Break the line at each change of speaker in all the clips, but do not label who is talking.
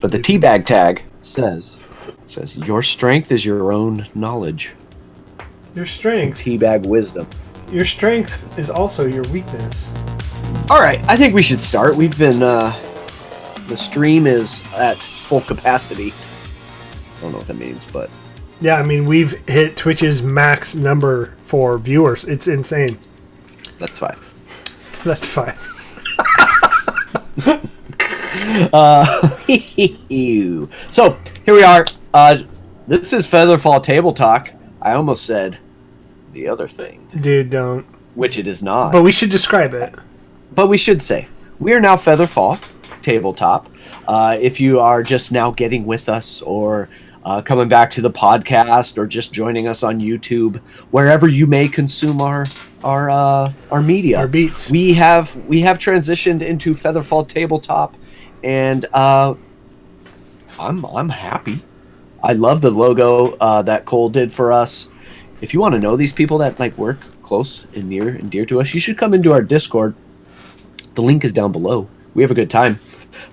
But the teabag tag says your strength is your own knowledge.
Your strength.
Teabag wisdom.
Your strength is also your weakness.
All right, I think we should start. We've been the stream is at full capacity. I don't know what that means, but
yeah, I mean we've hit Twitch's max number for viewers. It's insane.
That's 5.
That's 5.
So here we are. This is FeatherFall TableTalk. I almost said the other thing.
Dude, don't.
Which it is not.
But we should describe it.
But we should say we are now FeatherFall TableTop. If you are just now getting with us, or coming back to the podcast, or just joining us on YouTube, wherever you may consume our media,
our beats,
we have transitioned into FeatherFall TableTop, and I'm happy. I love the logo that Cole did for us. If you want to know these people that like work close and near and dear to us, you should come into our Discord. The link is down below. We have a good time.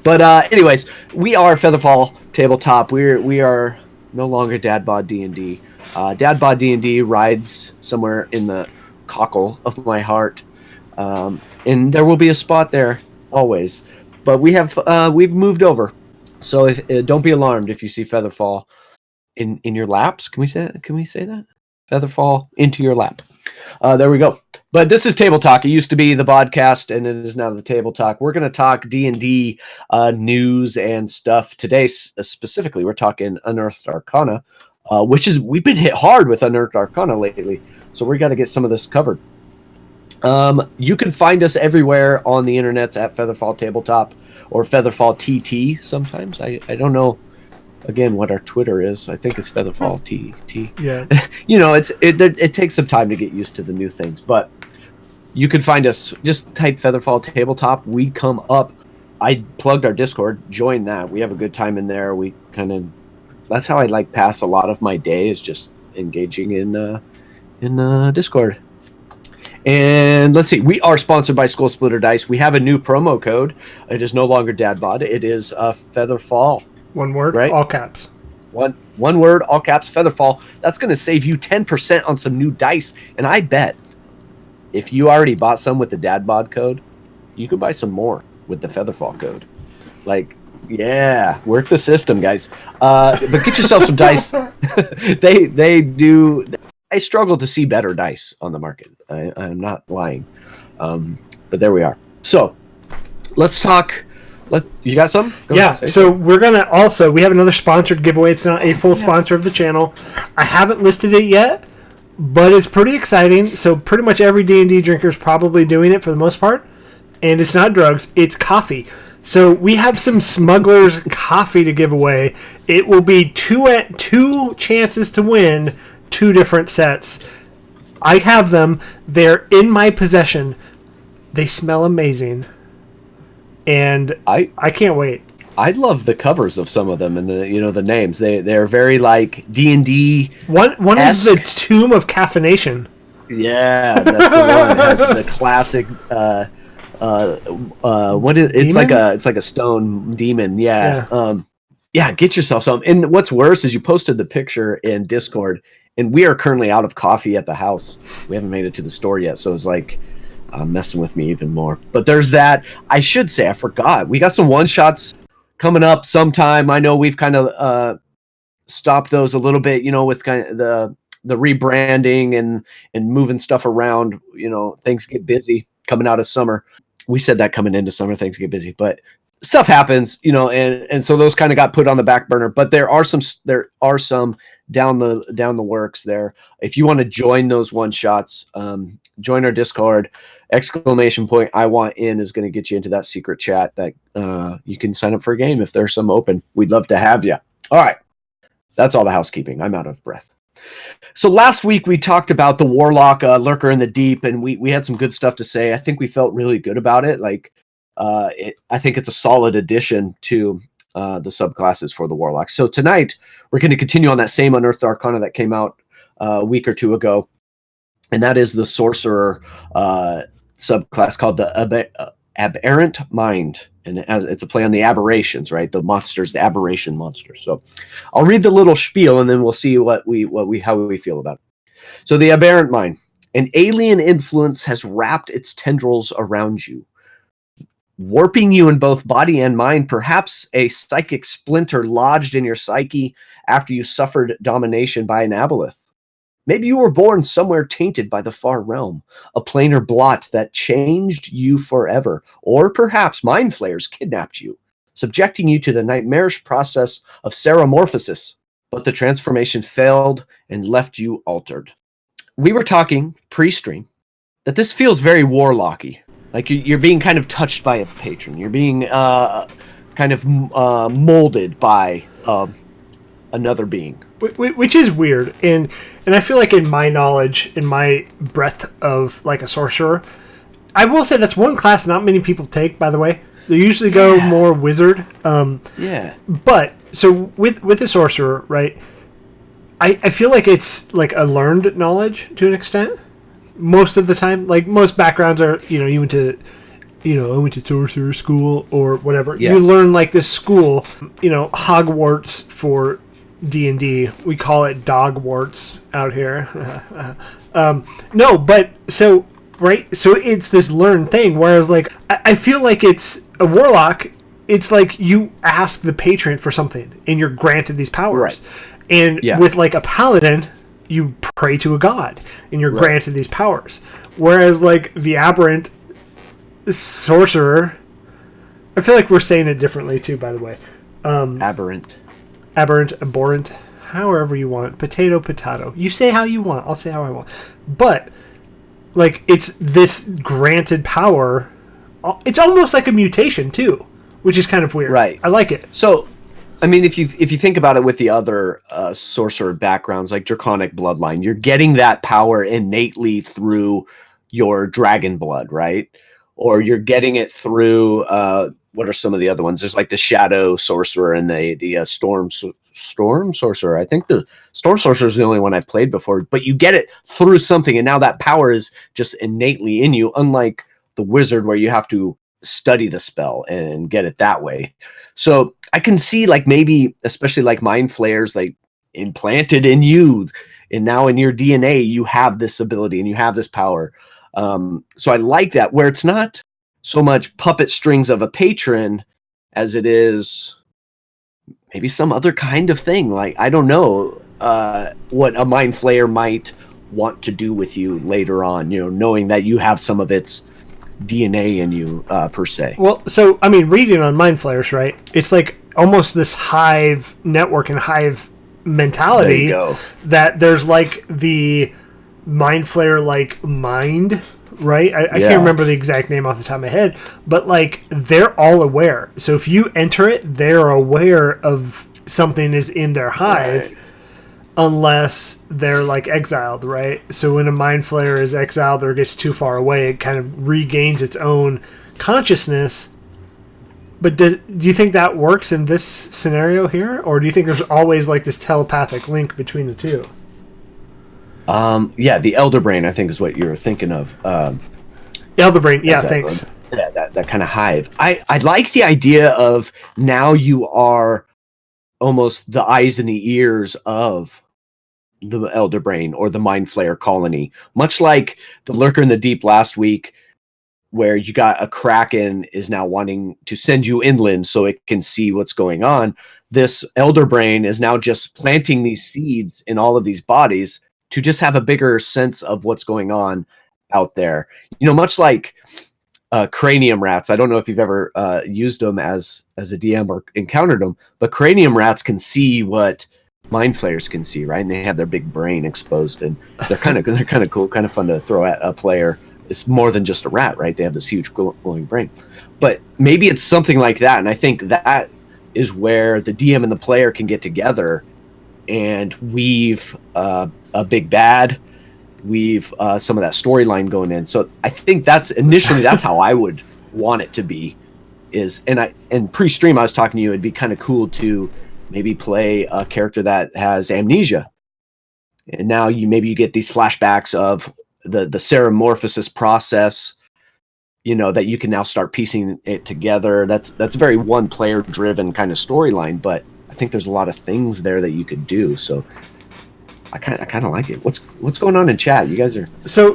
But anyways, we are FeatherFall TableTop. We are no longer Dadbod D&D. Dadbod D&D rides somewhere in the cockle of my heart, and there will be a spot there always. But we've moved over, so don't be alarmed if you see FeatherFall in your laps. Can we say that? FeatherFall into your lap. There we go. But this is Table Talk. It used to be the podcast, and it is now the Table Talk. We're going to talk D&D news and stuff today. Specifically, we're talking Unearthed Arcana, we've been hit hard with Unearthed Arcana lately, so we got to get some of this covered. You can find us everywhere on the internets at FeatherFall TableTop or FeatherFall TT. Sometimes I don't know. Again, what our Twitter is, I think it's FeatherFall TT.
Yeah.
It takes some time to get used to the new things, but you can find us. Just type FeatherFall TableTop. We come up. I plugged our Discord. Join that. We have a good time in there. We that's how I pass a lot of my day, is just engaging in Discord. And let's see. We are sponsored by Skull Splitter Dice. We have a new promo code. It is no longer Dadbod. It is FeatherFall.
One word,
right?
All caps.
One word, all caps, FeatherFall. That's going to save you 10% on some new dice. And I bet if you already bought some with the Dadbod code, you could buy some more with the FeatherFall code. Yeah, work the system, guys. But get yourself some dice. They do. I struggle to see better dice on the market. I'm not lying. But there we are. So let's talk. You got some?
Yeah, so we're going to also, we have another sponsored giveaway. It's not a full sponsor of the channel. I haven't listed it yet, but it's pretty exciting. So pretty much every D&D drinker is probably doing it for the most part. And it's not drugs, it's coffee. So we have some Smuggler's coffee to give away. It will be two chances to win 2 different sets. I have them. They're in my possession. They smell amazing. And I can't wait.
I love the covers of some of them, and the names. They're very D&D.
One is the Tomb of Caffeination.
Yeah, that's the one. It has the classic. What is? It's
demon?
it's like a stone demon. Yeah. Yeah. Get yourself some. And what's worse is you posted the picture in Discord, and we are currently out of coffee at the house. We haven't made it to the store yet, so it's messing with me even more. But there's that. I should say, I forgot. We got some one-shots coming up sometime. I know we've kind of stopped those a little bit, with kind of the rebranding and moving stuff around. Things get busy coming out of summer. We said that coming into summer, things get busy. But stuff happens, and so those kind of got put on the back burner. But there are some down the works there. If you want to join those one-shots, join our Discord. ! I want in is going to get you into that secret chat that you can sign up for a game if there's some open. We'd love to have you. All right. That's all the housekeeping. I'm out of breath. So last week we talked about the Warlock Lurker in the Deep, and we had some good stuff to say. I think we felt really good about it. I think it's a solid addition to the subclasses for the Warlock. So tonight we're going to continue on that same Unearthed Arcana that came out a week or two ago, and that is the Sorcerer subclass called the Aberrant Mind. And as it's a play on the aberrations, right? The monsters, the aberration monsters. So I'll read the little spiel and then we'll see how we feel about it. So the Aberrant Mind. An alien influence has wrapped its tendrils around you, warping you in both body and mind. Perhaps a psychic splinter lodged in your psyche after you suffered domination by an aboleth. Maybe you were born somewhere tainted by the far realm, a planar blot that changed you forever. Or perhaps mind flayers kidnapped you, subjecting you to the nightmarish process of seramorphosis, but the transformation failed and left you altered. We were talking pre-stream that this feels very warlocky. Like you're being kind of touched by a patron. You're being kind of molded by another being.
Which is weird, and I feel like in my knowledge, in my breadth of like a sorcerer, I will say that's one class not many people take. By the way, they usually go more wizard. But so with the sorcerer, right? I feel like it's like a learned knowledge to an extent. Most of the time, like most backgrounds are, you went to sorcerer school or whatever. Yeah. You learn like this school, Hogwarts for D&D. We call it dogwarts out here. No, but so right, so it's this learned thing. Whereas like I feel like it's a warlock. It's like you ask the patron for something and you're granted these powers. Right. And with like a paladin, you pray to a god and you're granted these powers. Whereas like the aberrant sorcerer, I feel like we're saying it differently too, by the way.
Aberrant,
abhorrent, however you want. Potato. You say how you want. I'll say how I want. But like it's this granted power. It's almost like a mutation too, which is kind of weird.
Right.
I like it.
So, I mean, if you think about it with the other sorcerer backgrounds, like Draconic Bloodline, you're getting that power innately through your dragon blood, right? Or you're getting it through what are some of the other ones? There's like the Shadow Sorcerer and the Storm Sorcerer. I think the Storm Sorcerer is the only one I've played before, but you get it through something, and now that power is just innately in you, unlike the Wizard where you have to study the spell and get it that way. So I can see like maybe, especially like Mind Flayers, like implanted in you, and now in your DNA, you have this ability and you have this power. So I like that, where it's not so much puppet strings of a patron as it is maybe some other kind of thing. Like, I don't know what a Mind Flayer might want to do with you later on, knowing that you have some of its DNA in you, per se.
Well, so, I mean, reading on Mind Flayers, right? It's like almost this hive network and hive mentality that there's like the Mind Flayer like mind, right? I can't remember the exact name off the top of my head, but like they're all aware. So if you enter it, they're aware of something is in their hive, unless they're like exiled, right? So when a Mind Flayer is exiled or gets too far away, it kind of regains its own consciousness. But do you think that works in this scenario here, or do you think there's always like this telepathic link between the two?
The Elder Brain, I think, is what you're thinking of.
Elder Brain, thanks.
That kind of hive. I like the idea of now you are almost the eyes and the ears of the Elder Brain or the Mind Flayer colony, much like the Lurker in the Deep last week, where you got a Kraken is now wanting to send you inland so it can see what's going on. This Elder Brain is now just planting these seeds in all of these bodies to just have a bigger sense of what's going on out there. Much like cranium rats. I don't know if you've ever used them as a DM or encountered them, but cranium rats can see what Mind Flayers can see, right? And they have their big brain exposed, and they're kind of cool, kind of fun to throw at a player. It's more than just a rat, right? They have this huge glowing brain. But maybe it's something like that, and I think that is where the DM and the player can get together and weave a big bad, weave some of that storyline going in. So I think that's how I would want it to be. And pre-stream I was talking to you, it'd be kind of cool to maybe play a character that has amnesia, and now you get these flashbacks of the seramorphosis process, that you can now start piecing it together. That's very one player driven kind of storyline, but I think there's a lot of things there that you could do. So I kind of like it. What's going on in chat? You guys are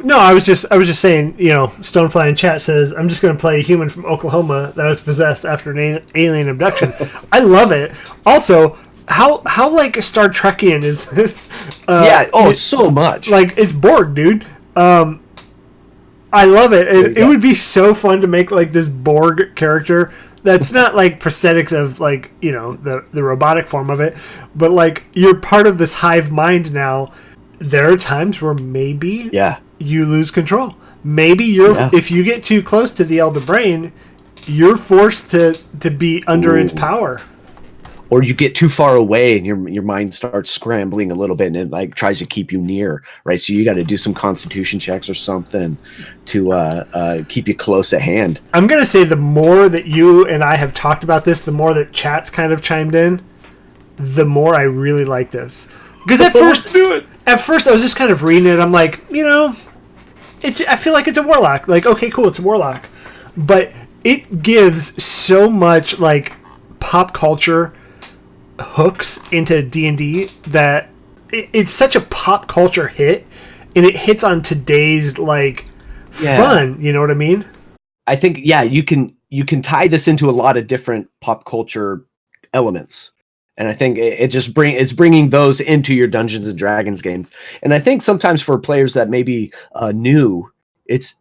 No, I was just saying, Stonefly in chat says, I'm just going to play a human from Oklahoma that was possessed after an alien abduction. I love it. Also, how like Star Trekian is this?
It's so much.
Like, it's Borg, dude. I love it. It would be so fun to make like this Borg character that's not like prosthetics of like, the robotic form of it, but like you're part of this hive mind now. There are times where maybe you lose control. Maybe if you get too close to the elder brain, you're forced to be under its power.
Or you get too far away and your mind starts scrambling a little bit and it like tries to keep you near, right? So you got to do some constitution checks or something to keep you close at hand.
I'm going to say the more that you and I have talked about this, the more that chat's kind of chimed in, the more I really like this. Because at first I was just kind of reading it. I'm like, I feel like it's a warlock. Like, okay, cool, it's a warlock. But it gives so much like pop culture hooks into D&D that it's such a pop culture hit, and it hits on today's like fun. You know what I mean?
I think you can tie this into a lot of different pop culture elements, and I think it's bringing those into your Dungeons and Dragons games. And I think sometimes for players that may be new, it's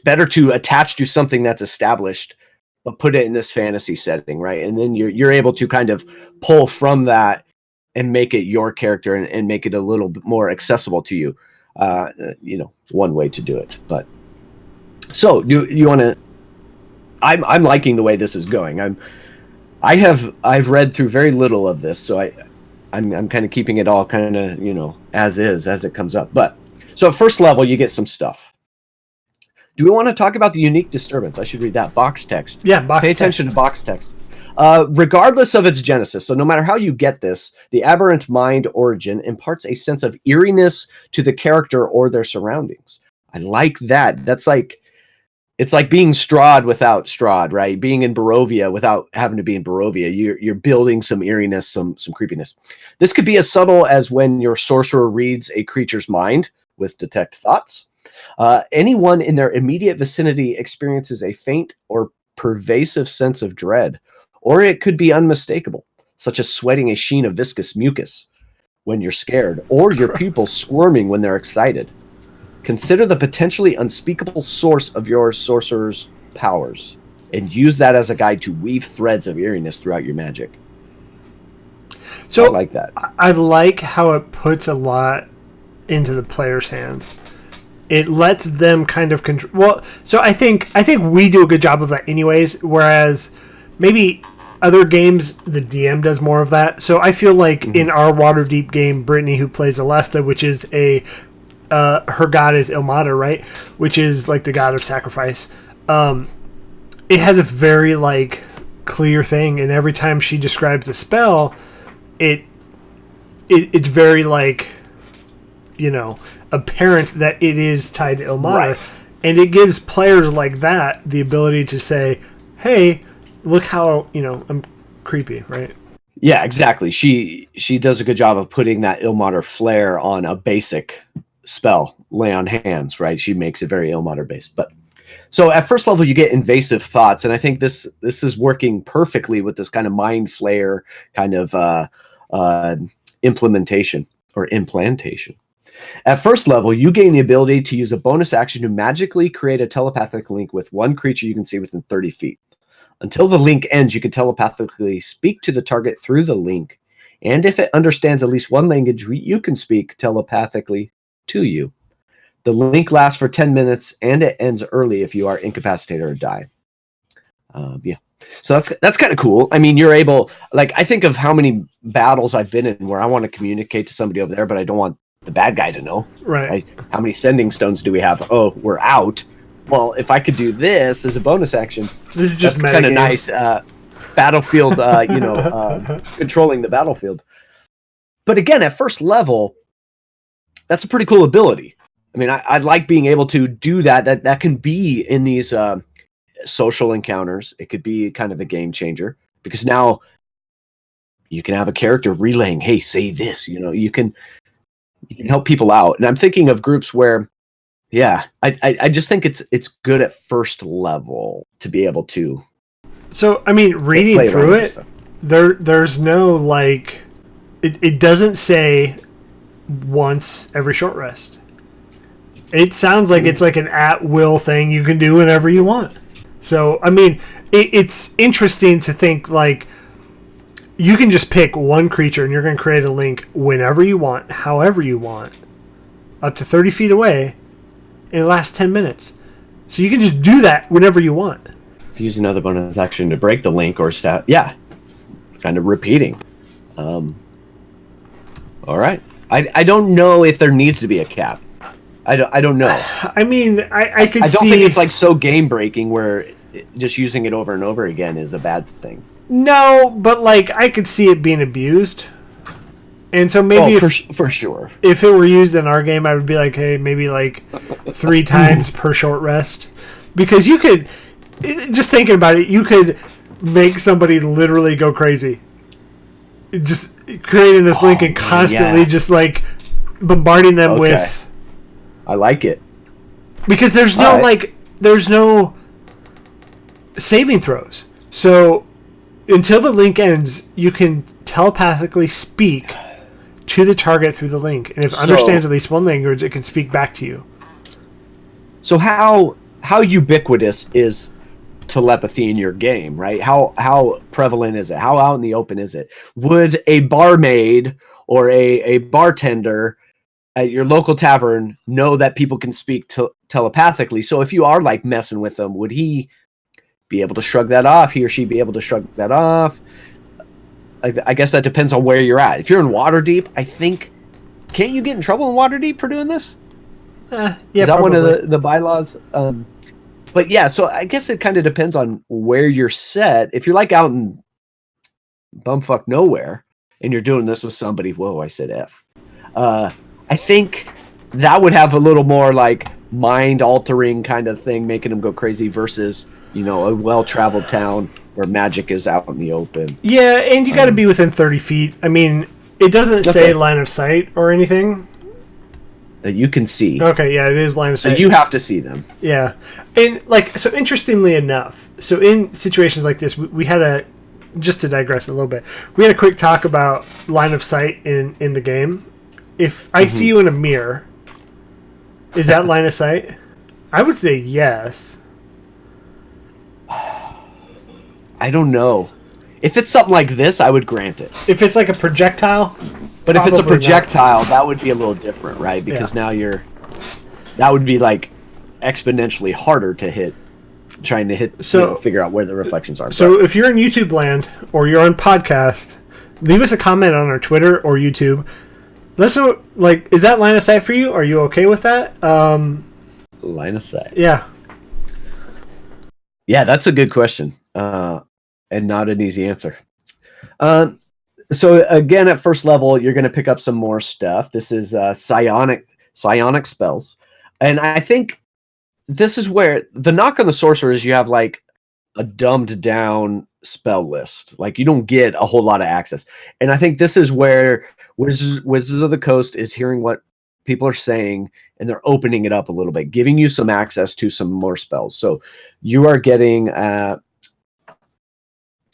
better to attach to something that's established, but put it in this fantasy setting, right? And then you're able to kind of pull from that and make it your character and make it a little bit more accessible to you. One way to do it. But so you want to? I'm liking the way this is going. I've read through very little of this, so I'm kind of keeping it all kind of as it comes up. But so at first level, you get some stuff. Do we want to talk about the unique disturbance? I should read that box text.
Yeah, box text.
Pay attention to box text. Regardless of its genesis, so no matter how you get this, the Aberrant Mind origin imparts a sense of eeriness to the character or their surroundings. I like that. It's like being Strahd without Strahd, right? Being in Barovia without having to be in Barovia. You're building some eeriness, some creepiness. This could be as subtle as when your sorcerer reads a creature's mind with detect thoughts. Anyone in their immediate vicinity experiences a faint or pervasive sense of dread, or it could be unmistakable, such as sweating a sheen of viscous mucus when you're scared, or your pupils squirming when they're excited. Consider the potentially unspeakable source of your sorcerer's powers, and use that as a guide to weave threads of eeriness throughout your magic. So I like that.
I like how it puts a lot into the player's hands. It lets them kind of control. Well, so I think we do a good job of that anyways, whereas maybe other games, the DM does more of that. So I feel like in our Waterdeep game, Brittany, who plays Alesta, which is her god is Ilmater, right? Which is like the god of sacrifice. It has a very like clear thing, and every time she describes a spell, it's very like, apparent that it is tied to Ilmater. Right. And it gives players like that the ability to say, hey, look how, I'm creepy, right?
Yeah, exactly. She does a good job of putting that Ilmater flair on a basic spell, lay on hands, right? She makes it very Ilmater based. But so at first level, you get invasive thoughts, and I think this is working perfectly with this kind of mind flare kind of implementation or implantation. At first level, you gain the ability to use a bonus action to magically create a telepathic link with one creature you can see within 30 feet. Until the link ends, you can telepathically speak to the target through the link, and if it understands at least one language, you can speak telepathically to you. The link lasts for 10 minutes, and it ends early if you are incapacitated or die. So that's kind of cool. I mean, you're able, like, I think of how many battles I've been in where I want to communicate to somebody over there, but I don't want the bad guy to know.
Right.
How many sending stones do we have? Oh, we're out. Well, if I could do this as a bonus action,
this is just
kind of nice. Battlefield, controlling the battlefield. But again, at first level, that's a pretty cool ability. I mean, I like being able to do that. That can be in these social encounters. It could be kind of a game changer because now you can have a character relaying, "Hey, say this." You can help people out. And I'm thinking of groups where, yeah, I just think it's good at first level to be able to.
So I mean, reading through it, there's no like, it doesn't say once every short rest. It sounds like it's like an at-will thing you can do whenever you want. So, I mean, it's interesting to think, like, you can just pick one creature and you're going to create a link whenever you want, however you want, up to 30 feet away, and it lasts 10 minutes. So you can just do that whenever you want.
Use another bonus action to break the link or stat. Yeah. Kind of repeating. All right. I don't know if there needs to be a cap. I don't know.
I mean, I don't
think it's like so game breaking where just using it over and over again is a bad thing.
No, but like I could see it being abused, and so maybe
for sure.
If it were used in our game, I would be like, hey, maybe like 3 times per short rest, because you could just thinking about it, you could make somebody literally go crazy, just creating this link and constantly just like bombarding them with.
I like it.
Because there's no saving throws. So until the link ends, you can telepathically speak to the target through the link. And if it understands at least one language, it can speak back to you.
So how ubiquitous is telepathy in your game, right? How prevalent is it? How out in the open is it? Would a barmaid or a bartender at your local tavern know that people can speak telepathically? So if you are like messing with them, would he be able to shrug that off? He or she be able to shrug that off? I guess that depends on where you're at. If you're in Waterdeep, I think, can't you get in trouble in Waterdeep for doing this?
Yeah,
is that probably one of the bylaws? But yeah, so I guess it kind of depends on where you're set. If you're like out in bumfuck nowhere and you're doing this with somebody, whoa, I said F. I think that would have a little more like mind-altering kind of thing, making them go crazy versus, a well-traveled town where magic is out in the open.
Yeah, and you got to be within 30 feet. I mean, it doesn't say line of sight or anything.
That you can see.
Okay, yeah, it is line of sight.
So you have to see them.
Yeah. And, so interestingly enough, so in situations like this, we had just to digress a little bit, we had a quick talk about line of sight in the game. If I see you in a mirror, is that line of sight? I would say yes.
I don't know. If it's something like this, I would grant it.
If it's like a projectile?
But if it's a projectile, that would be a little different, right? Because now that would be like exponentially harder to hit, trying to hit, figure out where the reflections are.
So if you're in YouTube land or you're on podcast, leave us a comment on our Twitter or YouTube. Let us know, is that line of sight for you? Are you okay with that?
Line of sight.
Yeah.
Yeah, that's a good question. And not an easy answer. So again, at first level, you're going to pick up some more stuff. This is psionic spells. And I think this is where the knock on the sorcerer is you have like a dumbed down spell list. Like you don't get a whole lot of access. And I think this is where Wizards of the Coast is hearing what people are saying, and they're opening it up a little bit, giving you some access to some more spells. So you are getting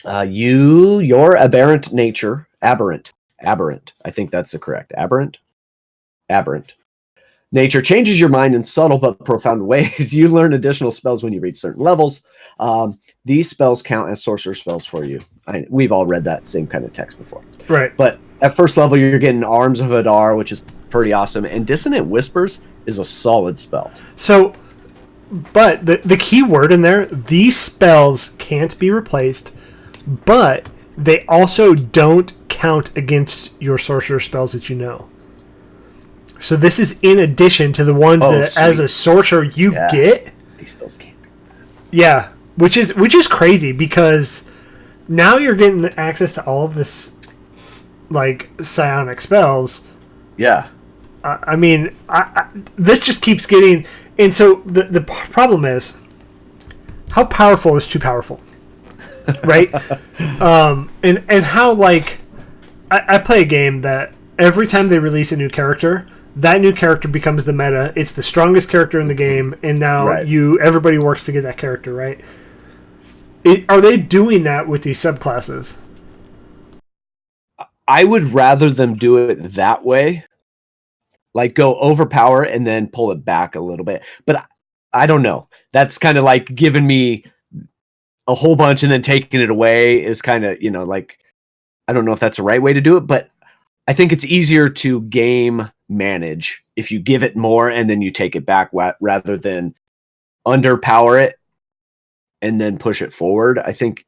your aberrant nature, aberrant. I think that's the correct aberrant. Nature changes your mind in subtle but profound ways. You learn additional spells when you reach certain levels. These spells count as sorcerer spells for you. We've all read that same kind of text before.
Right.
But at first level, you're getting Arms of Adar, which is pretty awesome. And Dissonant Whispers is a solid spell.
So, but the key word in there, these spells can't be replaced, but they also don't count against your sorcerer spells that you know. So this is in addition to the ones that, sweet, as a sorcerer you get.
These spells can't be.
Yeah, which is crazy because now you're getting access to all of this, like psionic spells.
Yeah.
I mean, this just keeps getting... And so the problem is, how powerful is too powerful? Right? And how, like... I play a game that every time they release a new character, that new character becomes the meta. It's the strongest character in the game, and now everybody works to get that character, right? Are they doing that with these subclasses?
I would rather them do it that way. Like go overpower and then pull it back a little bit. But I don't know. That's kind of like giving me a whole bunch and then taking it away is kind of, like, I don't know if that's the right way to do it, but I think it's easier to game manage if you give it more and then you take it back rather than underpower it and then push it forward. I think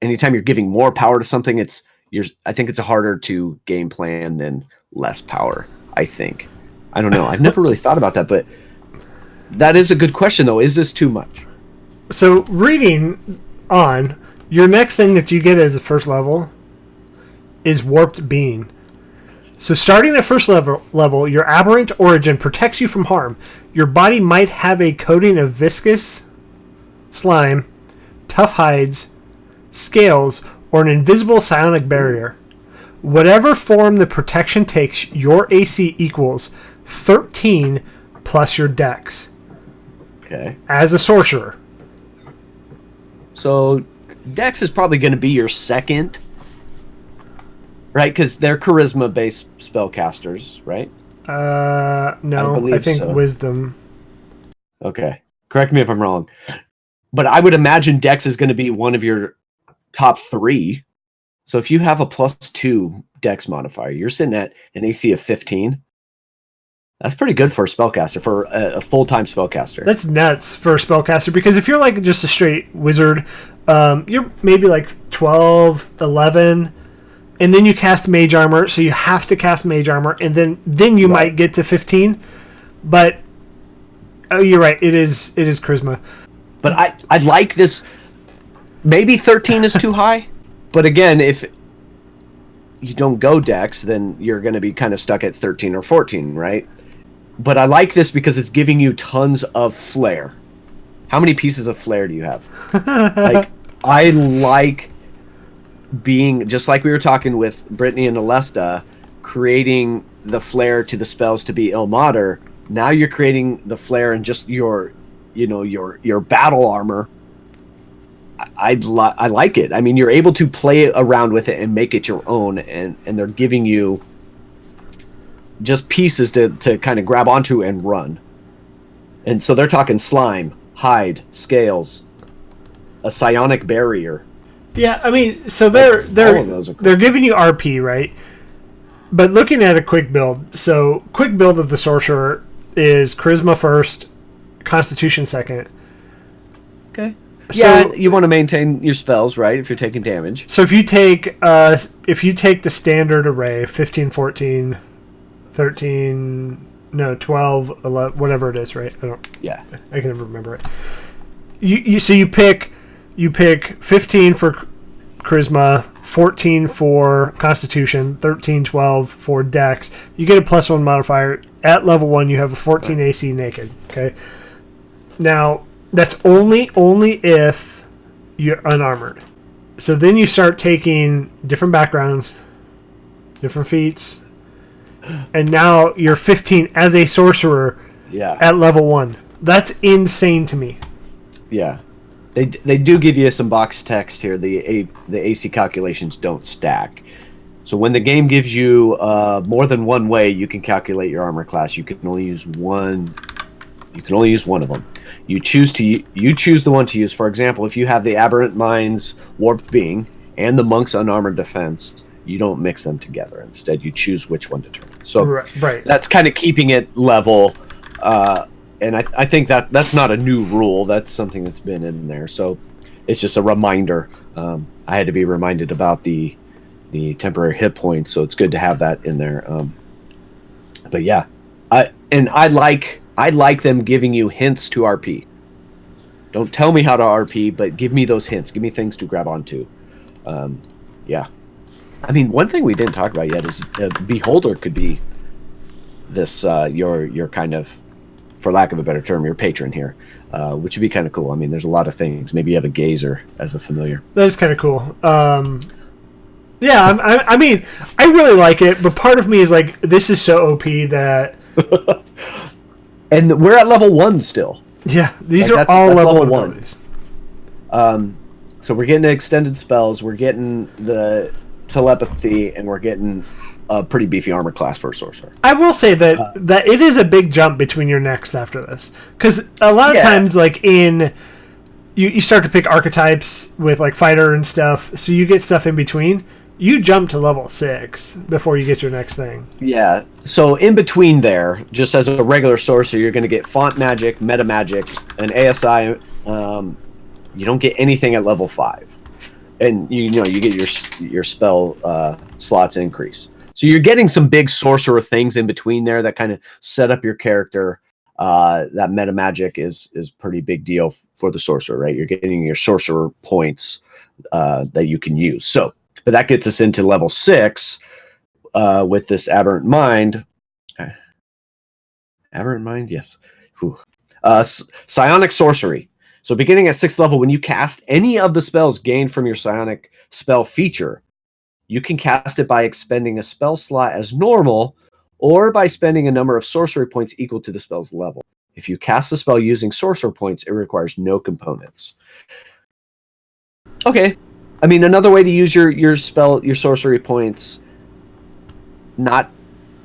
anytime you're giving more power to something, I think it's harder to game plan than less power, I think. I don't know. I've never really thought about that, but that is a good question, though. Is this too much?
So, reading on, your next thing that you get as a first level is Warped Being. So, starting at first level, your aberrant origin protects you from harm. Your body might have a coating of viscous slime, tough hides, scales, or an invisible psionic barrier. Whatever form the protection takes, your AC equals 13 plus your dex.
Okay.
As a sorcerer.
So dex is probably going to be your second, right? Because they're charisma-based spellcasters, right?
No, I think so. Wisdom.
Okay. Correct me if I'm wrong. But I would imagine dex is going to be one of your top 3. So if you have a +2 dex modifier, you're sitting at an AC of 15. That's pretty good for a spellcaster, for a full-time spellcaster.
That's nuts for a spellcaster, because if you're like just a straight wizard, you're maybe like 12, 11, and then you cast mage armor, so you have to cast mage armor, and then you might get to 15. But you're right, it is charisma.
But I like this. Maybe 13 is too high, but again, if you don't go dex, then you're going to be kind of stuck at 13 or 14, right? But I like this because it's giving you tons of flair. How many pieces of flair do you have? Like, I like being, just like we were talking with Brittany and Alesta, creating the flair to the spells to be Ilmater. Now you're creating the flair in just your battle armor. I like it. I mean, you're able to play around with it and make it your own, and they're giving you just pieces to kind of grab onto and run. And so they're talking slime, hide, scales, a psionic barrier.
Yeah, I mean, so they're giving you RP, right? But looking at a quick build, so quick build of the sorcerer is charisma first, constitution second.
Okay. Yeah, you want to maintain your spells, right, if you're taking damage.
So if you take the standard array, 15, 14, 13, no, 12, 11, whatever it is, right? I can never remember it. You pick 15 for charisma, 14 for constitution, 13, 12 for dex. You get a +1 modifier. At level 1, you have a 14 AC naked, okay? Now, that's only if you're unarmored. So then you start taking different backgrounds, different feats, and now you're 15 as a sorcerer at level 1. That's insane to me.
Yeah. They do give you some box text here. The AC calculations don't stack. So when the game gives you more than one way you can calculate your armor class, you can only use one. You can only use one of them. You choose the one to use. For example, if you have the Aberrant Mind's Warped Being and the Monk's Unarmored Defense, you don't mix them together. Instead, you choose which one to turn. So
right.
That's kind of keeping it level. And I think that's not a new rule. That's something that's been in there. So it's just a reminder. I had to be reminded about the temporary hit points, so it's good to have that in there. But yeah, I like them giving you hints to RP. Don't tell me how to RP, but give me those hints. Give me things to grab onto. Yeah. I mean, one thing we didn't talk about yet is Beholder could be this your kind of, for lack of a better term, your patron here, which would be kind of cool. I mean, there's a lot of things. Maybe you have a gazer as a familiar.
That is kind of cool. Yeah, I mean, I really like it, but part of me is like, this is so OP that...
And we're at level 1 still.
Yeah, these are all level 1.
So we're getting extended spells, we're getting the telepathy, and we're getting a pretty beefy armor class for a sorcerer.
I will say that it is a big jump between your next after this. Because a lot of times, like, you start to pick archetypes with, like, fighter and stuff, so you get stuff in between. You jump to level 6 before you get your next thing.
Yeah, so in between there, just as a regular sorcerer, you're going to get font magic, meta magic, and ASI. You don't get anything at level 5, and you get your spell slots increase. So you're getting some big sorcerer things in between there that kind of set up your character. That meta magic is pretty big deal for the sorcerer, right? You're getting your sorcerer points that you can use. So. But that gets us into level 6 with this Aberrant Mind. Aberrant Mind, yes. Psionic Sorcery. So beginning at 6th level, when you cast any of the spells gained from your Psionic spell feature, you can cast it by expending a spell slot as normal or by spending a number of sorcery points equal to the spell's level. If you cast the spell using sorcerer points, it requires no components. Okay. I mean, another way to use your sorcery points, not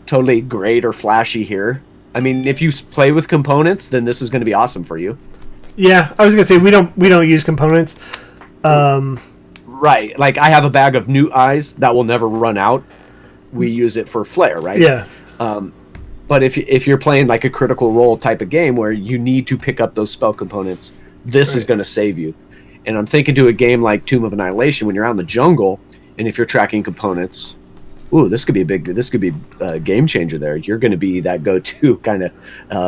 totally great or flashy here. I mean, if you play with components, then this is going to be awesome for you.
Yeah, I was going to say we don't use components.
Right, like I have a bag of new eyes that will never run out. We use it for flair, right?
Yeah.
But if you're playing like a critical role type of game where you need to pick up those spell components, this is going to save you. And I'm thinking to a game like Tomb of Annihilation when you're out in the jungle, and if you're tracking components, this could be a game changer there. You're going to be that go-to kind of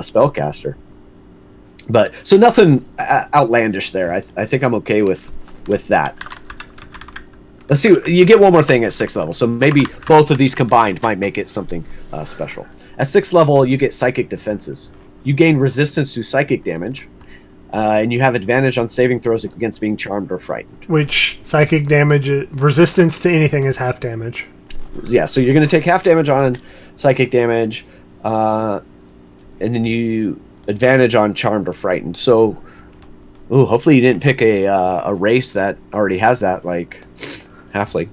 spellcaster. But so nothing outlandish there. I think I'm okay with that. Let's see. You get one more thing at 6th level, so maybe both of these combined might make it something special. At 6th level, you get Psychic Defenses. You gain resistance to psychic damage. And you have advantage on saving throws against being charmed or frightened.
Which psychic damage, resistance to anything is half damage.
Yeah, so you're going to take half damage on psychic damage, and then you advantage on charmed or frightened. So, hopefully you didn't pick a race that already has that, like halfling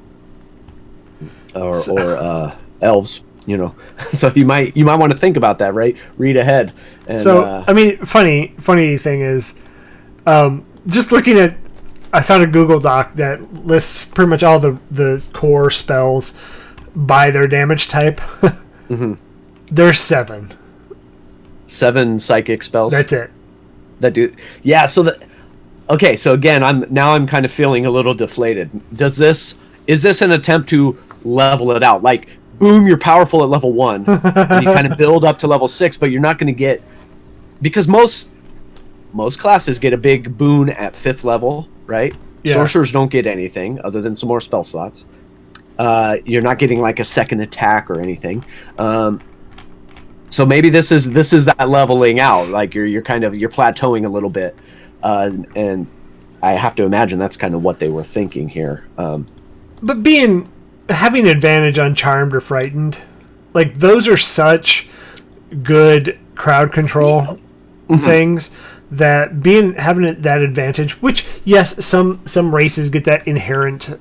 or elves. So you might want to think about that, right? Read ahead. And,
so I mean, funny thing is, just looking at, I found a Google Doc that lists pretty much all the core spells by their damage type.
Mm-hmm.
There's 7
psychic spells.
That's it.
That do, yeah. So okay. So again, I'm kind of feeling a little deflated. Is this an attempt to level it out? Like, boom, you're powerful at level 1, and you kind of build up to level 6, but you're not going to get, because most classes get a big boon at 5th level, right? Yeah. Sorcerers don't get anything other than some more spell slots. You're not getting like a second attack or anything. So maybe this is that leveling out. Like you're plateauing a little bit, and I have to imagine that's kind of what they were thinking here.
But having advantage on charmed or frightened, like those are such good crowd control things that having that advantage, which yes, some races get that inherent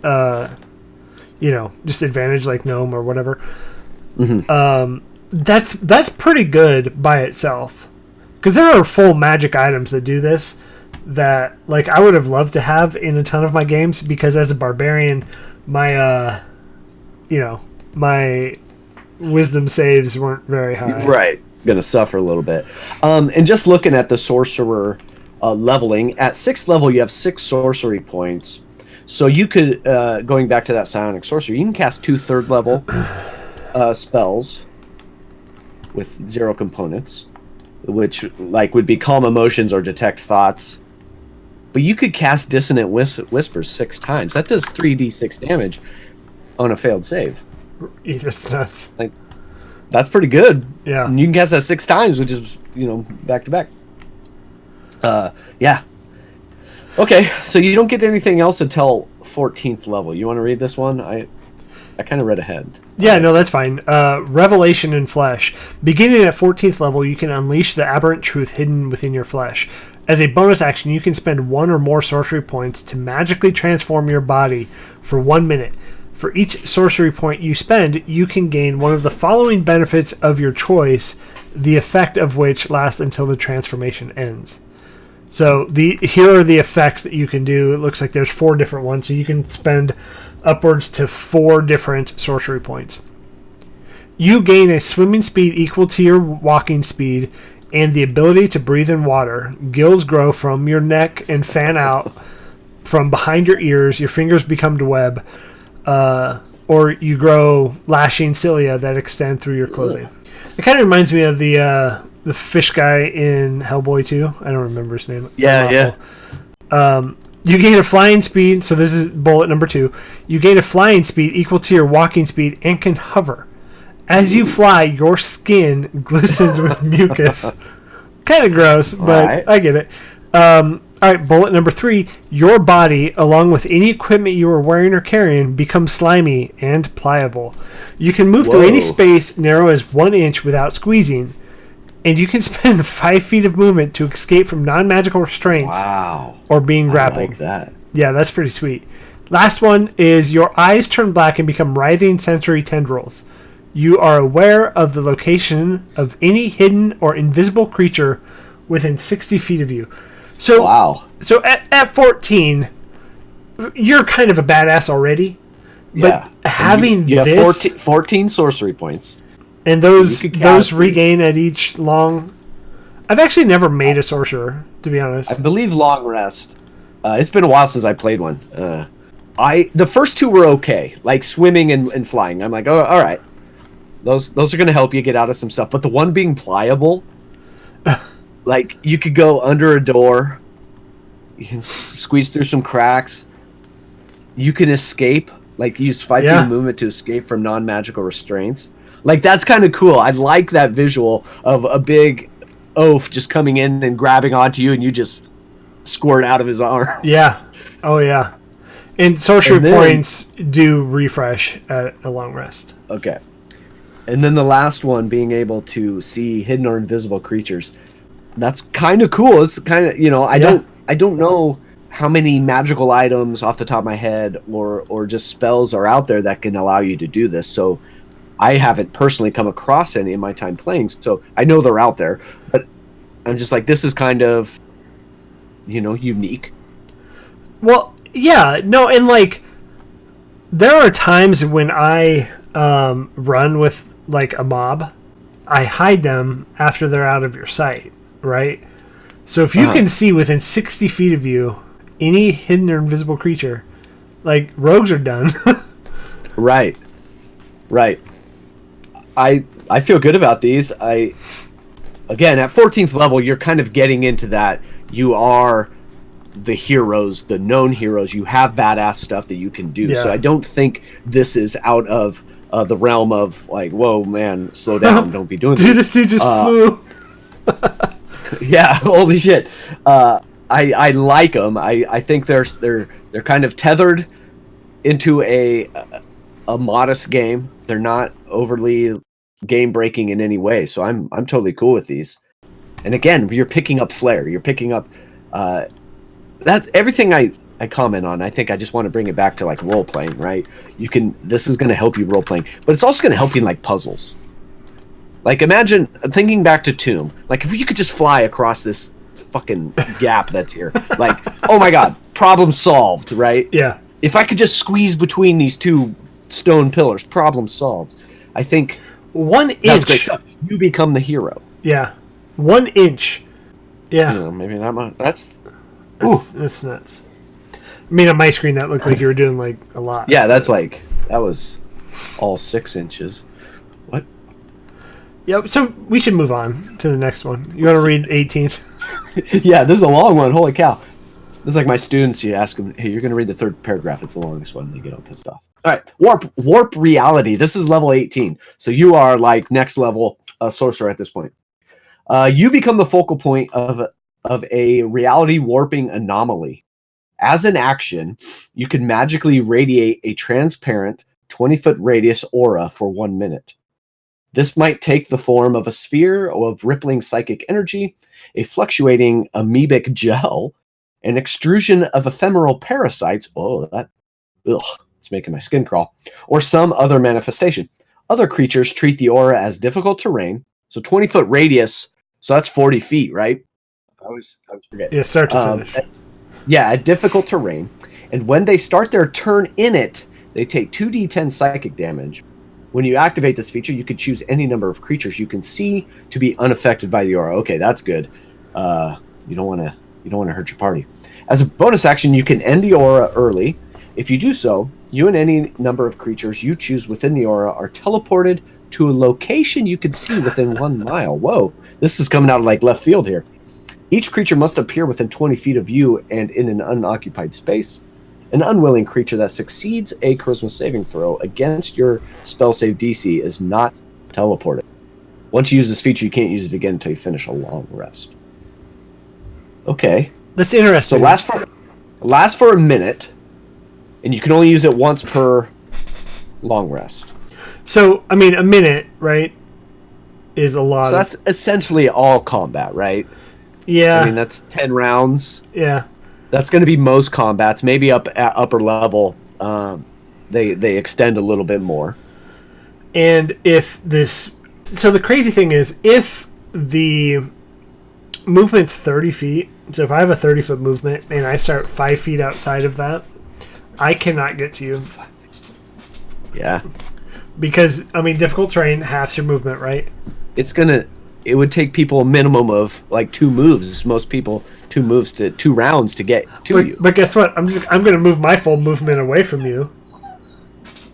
just advantage like gnome or whatever. That's pretty good by itself, because there are full magic items that do this that like I would have loved to have in a ton of my games, because as a barbarian my my wisdom saves weren't very high.
Right. Going to suffer a little bit. And just looking at the sorcerer leveling, at 6th level, you have 6 sorcery points. So you could, going back to that psionic sorcery, you can cast 2 3rd level spells with 0 components, which like would be calm emotions or detect thoughts. But you could cast dissonant whispers 6 times. That does 3d6 damage on a failed save.
That's nuts.
Like, That's pretty good.
Yeah.
And you can cast that 6 times, which is, back to back. Yeah. Okay, so you don't get anything else until 14th level. You want to read this one? I kind of read ahead.
Yeah, no, that's fine. Revelation in Flesh. Beginning at 14th level, you can unleash the aberrant truth hidden within your flesh. As a bonus action, you can spend 1 or more sorcery points to magically transform your body for 1 minute. For each sorcery point you spend, you can gain one of the following benefits of your choice, the effect of which lasts until the transformation ends. So here are the effects that you can do. It looks like there's 4 different ones, so you can spend upwards to 4 different sorcery points. You gain a swimming speed equal to your walking speed and the ability to breathe in water. Gills grow from your neck and fan out from behind your ears. Your fingers become to web, or you grow lashing cilia that extend through your clothing. It kind of reminds me of the fish guy in Hellboy 2. I don't remember his name.
Yeah.
You gain a flying speed, so this is bullet number 2. You gain a flying speed equal to your walking speed and can hover. As you fly, your skin glistens with mucus. Kind of gross, but right. I get it. All right, bullet number 3. Your body, along with any equipment you are wearing or carrying, becomes slimy and pliable. You can move through any space narrow as 1 inch without squeezing. And you can spend 5 feet of movement to escape from non-magical restraints or being grappled. I like that. Yeah, that's pretty sweet. Last one is your eyes turn black and become writhing sensory tendrils. You are aware of the location of any hidden or invisible creature within 60 feet of you. So, So at 14, you're kind of a badass already. But having
you have 14 sorcery points.
And those regain at each long... I've actually never made a sorcerer, to be honest.
I believe long rest. It's been a while since I played one. The first 2 were okay, like swimming and flying. I'm like, oh, all right. Those are going to help you get out of some stuff. But the one being pliable, like you could go under a door, you can squeeze through some cracks, you can escape, like use 5 feet of movement to escape from non-magical restraints. Like, that's kind of cool. I like that visual of a big oaf just coming in and grabbing onto you, and you just squirt out of his arm.
Yeah. Oh, yeah. And sorcery points do refresh at a long rest.
Okay. And then the last one, being able to see hidden or invisible creatures. That's kind of cool. It's kind of, I don't know how many magical items off the top of my head or just spells are out there that can allow you to do this. So I haven't personally come across any in my time playing, so I know they're out there, but I'm just like, this is kind of, unique.
Well, yeah, no, and like, there are times when I run with like a mob, I hide them after they're out of your sight, right? So if you can see within 60 feet of you any hidden or invisible creature, like, rogues are done.
Right. I feel good about these. Again, at 14th level, you're kind of getting into that. You are the heroes, the known heroes. You have badass stuff that you can do. Yeah. So I don't think this is out of the realm of like, whoa, man, slow down, don't be doing this.
Dude, this dude just flew.
Yeah, holy shit. I like them. I think they're kind of tethered into a modest game. They're not overly game breaking in any way, so I'm totally cool with these. And again, you're picking up flair. You're picking up that everything I comment on. I think I just want to bring it back to like role playing, right? This is going to help you role playing, but it's also going to help you in like puzzles. Like, imagine thinking back to Tomb. Like, if you could just fly across this fucking gap that's here, like, oh my god, problem solved, right?
Yeah.
If I could just squeeze between these 2 stone pillars, problem solved. I think
1 inch.
You become the hero.
Yeah, 1 inch. Yeah,
maybe that much. That's
nuts. I mean, on my screen, that looked like you were doing like a lot.
Yeah, that was all 6 inches. What?
Yeah, so we should move on to the next one. You want to read 18th?
Yeah, this is a long one. Holy cow. It's like my students, you ask them, hey, you're going to read the third paragraph. It's the longest one. They get all pissed off. All right. Warp reality. This is level 18. So you are like next level sorcerer at this point. You become the focal point of a reality warping anomaly. As an action, you can magically radiate a transparent 20-foot radius aura for 1 minute. This might take the form of a sphere of rippling psychic energy, a fluctuating amoebic gel, an extrusion of ephemeral parasites. Oh, it's making my skin crawl. Or some other manifestation. Other creatures treat the aura as difficult terrain. So 20-foot radius, so that's 40 feet, right? I always forget.
Yeah, start to finish.
A difficult terrain. And when they start their turn in it, they take 2d10 psychic damage. When you activate this feature, you can choose any number of creatures you can see to be unaffected by the aura. Okay, that's good. You don't want to hurt your party. As a bonus action, you can end the aura early. If you do so, you and any number of creatures you choose within the aura are teleported to a location you can see within 1 mile. Whoa, this is coming out of like left field here. Each creature must appear within 20 feet of you and in an unoccupied space. An unwilling creature that succeeds a charisma saving throw against your spell save DC is not teleported. Once you use this feature, you can't use it again until you finish a long rest. Okay.
That's interesting.
So last for a minute, and you can only use it once per long rest.
So, I mean, a minute, right, is a lot.
So that's essentially all combat, right?
Yeah.
I mean, that's 10 rounds.
Yeah.
That's going to be most combats. Maybe up at upper level, they extend a little bit more.
And so the crazy thing is, if the movement's 30 feet, so if I have a 30-foot movement and I start 5 feet outside of that, I cannot get to you.
Yeah.
Because, I mean, difficult terrain halves your movement, right?
It would take people a minimum of like 2 moves. Most people 2 moves to 2 rounds to get to you.
But guess what? I'm going to move my full movement away from you.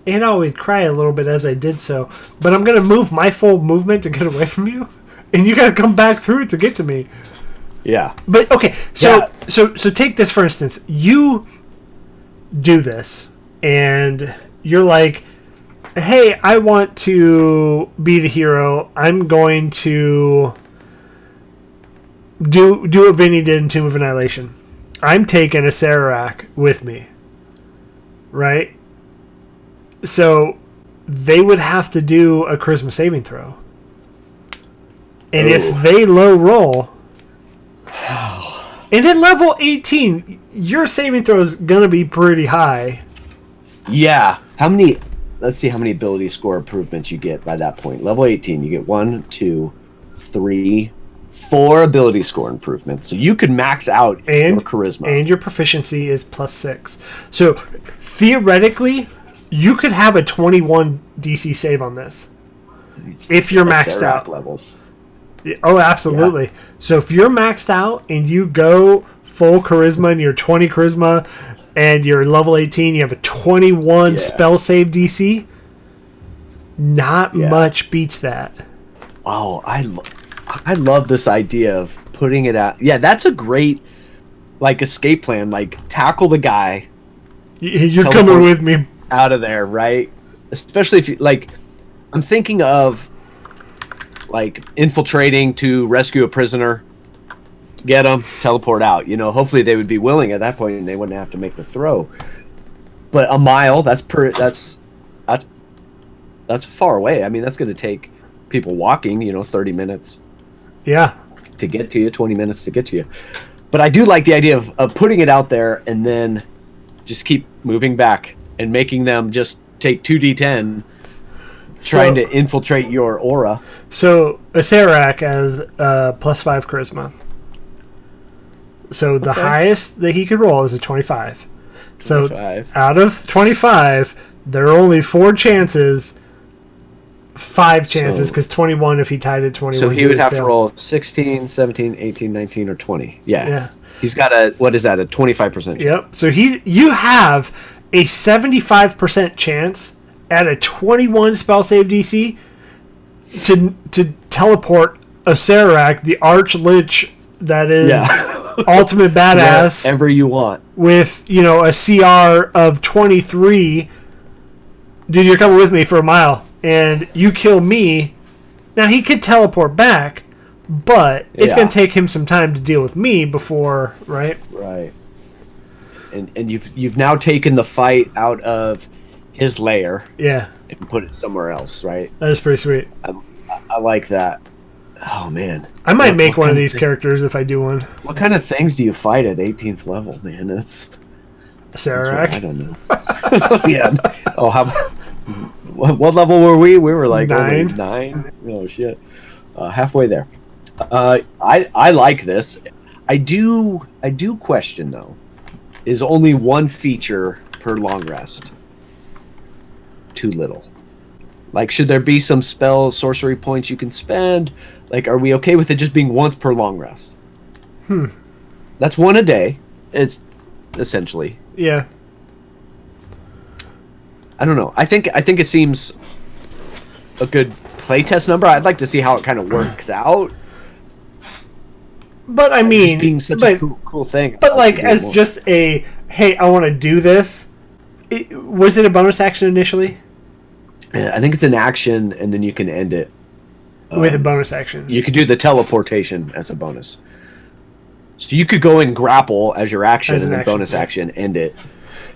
And I would cry a little bit as I did so. But I'm going to move my full movement to get away from you. And you got to come back through it to get to me.
Yeah.
But okay, so take this for instance. You do this and you're like, hey, I want to be the hero. I'm going to do what Vinny did in Tomb of Annihilation. I'm taking a Sararak with me. Right? So they would have to do a charisma saving throw. And if they low roll, and at level 18, your saving throw is going to be pretty high.
Yeah. Let's see how many ability score improvements you get by that point. Level 18, you get 1, 2, 3, 4 ability score improvements. So you could max out your charisma.
And your proficiency is +6. So theoretically, you could have a 21 DC save on this. If you're maxed out.
Levels.
Oh, absolutely. Yeah. So if you're maxed out and you go full charisma and you're 20 charisma and you're level 18, you have a 21 spell save DC, not much beats that.
Wow, I love this idea of putting it out. Yeah, that's a great like escape plan. Like tackle the guy.
You're coming with me
out of there, right? Especially if you like. I'm thinking of like infiltrating to rescue a prisoner, get them, teleport out. You know, hopefully they would be willing at that point, and they wouldn't have to make the throw. But a mile, that's far away. I mean, that's going to take people walking, 30 minutes.
Yeah.
To get to you, 20 minutes to get to you. But I do like the idea of putting it out there and then just keep moving back and making them just take 2d10. Trying to infiltrate your aura.
So, a Sararak has +5 charisma. So, the highest that he could roll is a 25. So, 25. Out of 25, there are only 4 chances, 5 chances, because 21 if he tied at 21.
So, he would have to roll 16, 17, 18, 19, or 20. Yeah. He's got a 25% chance.
Yep. So, you have a 75% chance at a 21 spell save DC to teleport a Sararak, the Arch Lich that is ultimate badass
wherever you want
with, a CR of 23. Dude, you're coming with me for a mile, and you kill me. Now, he could teleport back, but it's going to take him some time to deal with me before, right?
Right. And you've now taken the fight out of his lair.
Yeah.
And put it somewhere else, right?
That is pretty sweet.
I like that. Oh, man.
I might make one of these characters if I do one.
What kind of things do you fight at 18th level, man? That's
Sarac.
I don't know. Yeah. Oh, what level were we? We were like 9. Oh, shit. Halfway there. I like this. I do question, though. Is only one feature per long rest too little? Like, should there be some spell sorcery points you can spend? Like, are we okay with it just being once per long rest? That's one a day. It's essentially.
Yeah.
I don't know. I think it seems a good playtest number. I'd like to see how it kind of works out.
But I mean,
just being such a cool thing.
But like, as just a hey, I want to do this. Was it a bonus action initially?
Yeah, I think it's an action, and then you can end it
with a bonus action.
You could do the teleportation as a bonus. So you could go and grapple as your action, and then bonus action end it.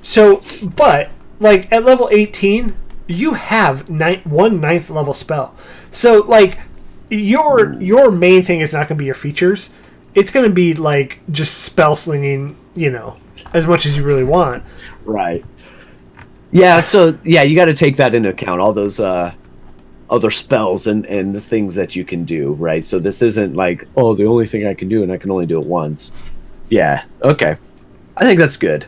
So, but like at level 18, you have 1 ninth level spell. So like your main thing is not going to be your features. It's going to be like just spell slinging, as much as you really want.
Right. Yeah, so you got to take that into account, all those other spells and the things that you can do, right? So this isn't like, oh, the only thing I can do and I can only do it once. Yeah, okay. I think that's good.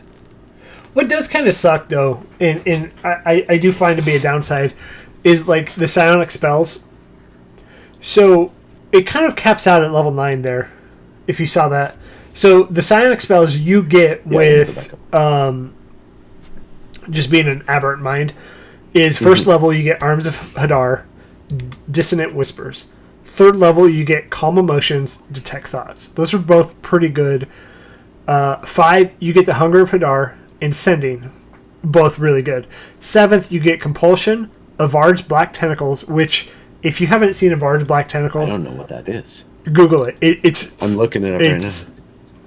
What does kind of suck, though, and I do find to be a downside, is like the psionic spells. So it kind of caps out at level 9 there, if you saw that. So the psionic spells you get with just being an Aberrant Mind is first level you get Arms of Hadar, Dissonant Whispers. Third level you get Calm Emotions, Detect Thoughts. Those are both pretty good. 5 you get the Hunger of Hadar and Sending, both really good. 7th you get Compulsion, Avard's Black Tentacles, which if you haven't seen Avard's Black Tentacles,
I don't know what that is.
Google it. It's
I'm looking at it right now.
It's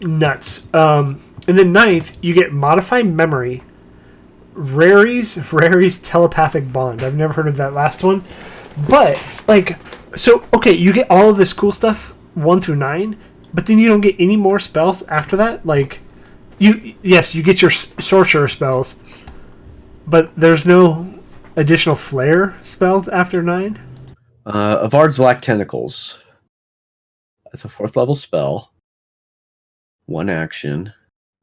nuts. And then 9th you get Modify Memory, Rary's Telepathic Bond. I've never heard of that last one. But, okay, you get all of this cool stuff, 1 through 9, but then you don't get any more spells after that? You get your sorcerer spells, but there's no additional flare spells after 9?
Avard's Black Tentacles. That's a 4th level spell. 1 action.